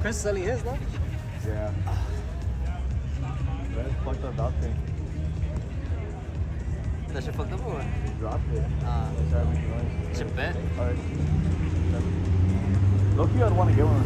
Chris is selling his, no? Yeah. That's fucked up that thing. That shit fucked up or what? Dropped it. It's Started making noise. a bet. Alright. Low-key, I'd want to get one.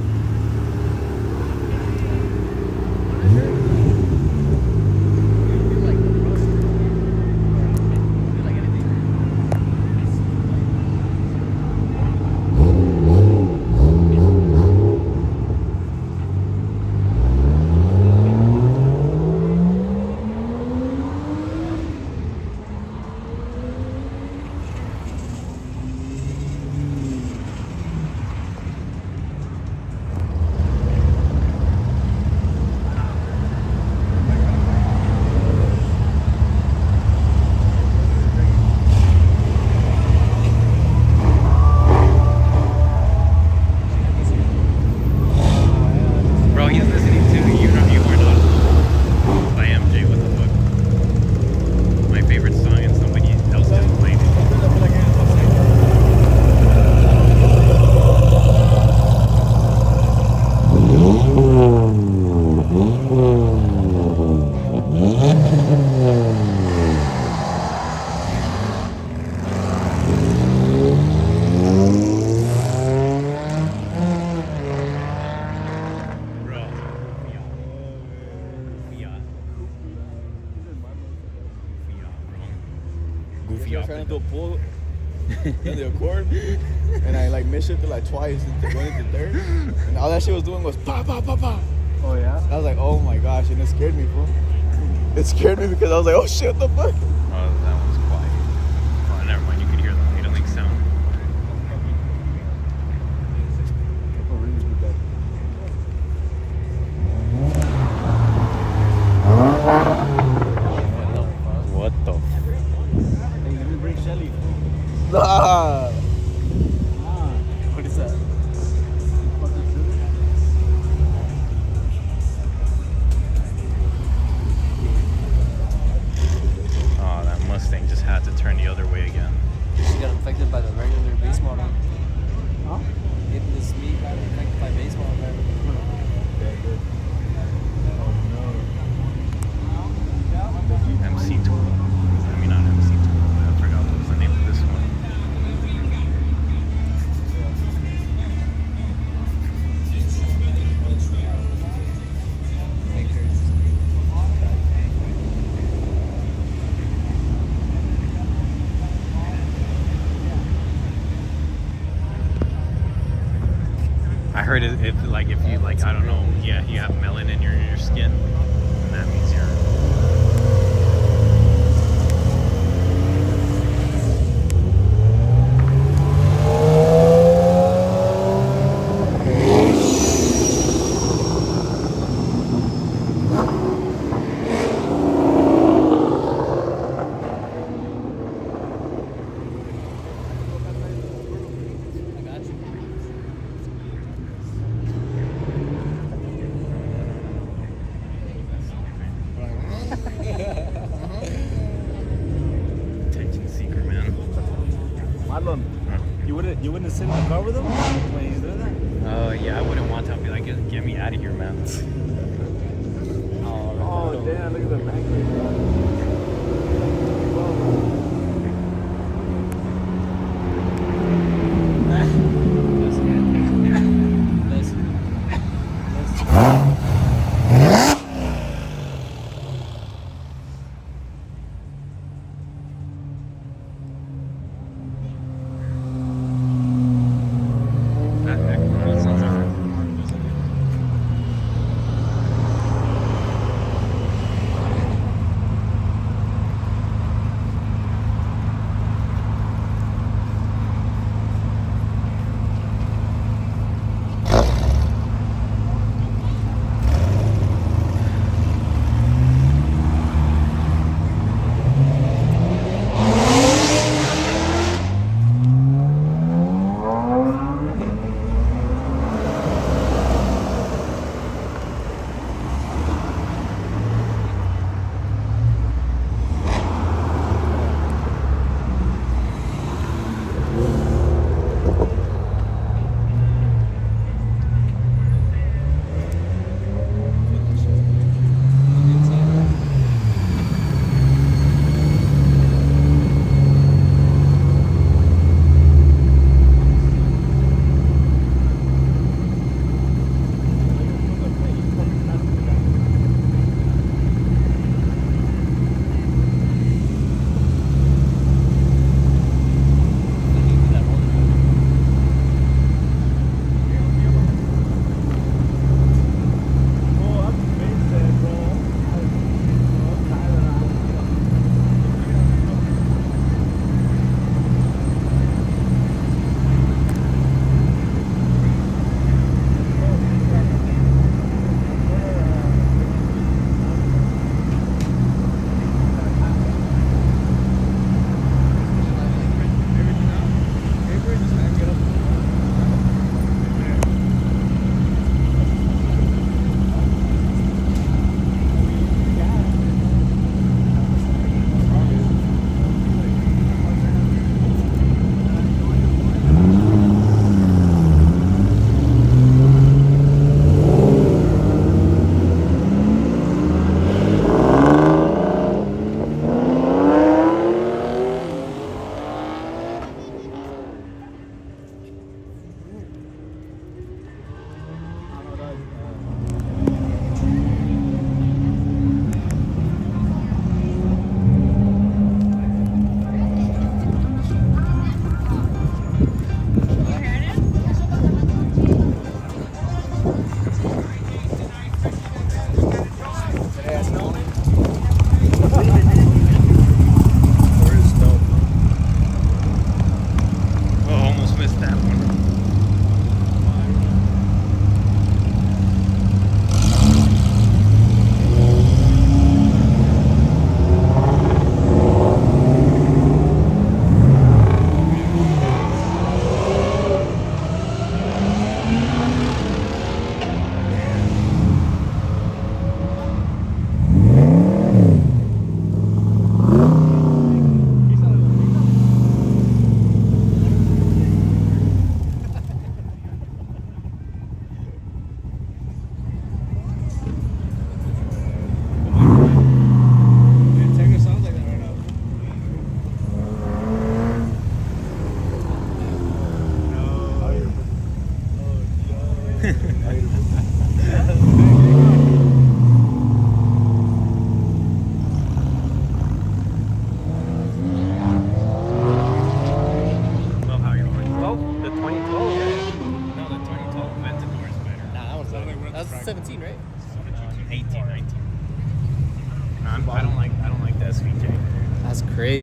Trying to do a pull in the Accord, and I like misshifted like twice into going into third, and all that shit was doing was pa pa pa pa. Oh yeah? I was like, oh my gosh, and it scared me, fool. It scared me because I was like, oh shit, what the fuck? Oh, that one's quiet. Oh, never mind, you could hear the idling sound. What the fuck? Hey, let me bring Shelly. Nah. What is that? Oh, that Mustang just had to turn the other way again. She got infected by the regular base model. Huh? Getting this meat got infected by base model. MC Tool. I mean, not MC Tool. I forgot what was the name of this one. I heard it like if you like, I don't know, yeah, you have melanin in your skin, and that means you're. Attention seeker, man. Marlon, you wouldn't sit in the car with him when he's doing that? Oh yeah, I wouldn't want to. I'd be like, get me out of here, man. Oh damn! Look at the magnet. Love how you're going. 12? The 2012? No, the 2012 Aventador is better. Nah, that was 17, right? 18, 19. No, I don't like the SVJ. That's crazy.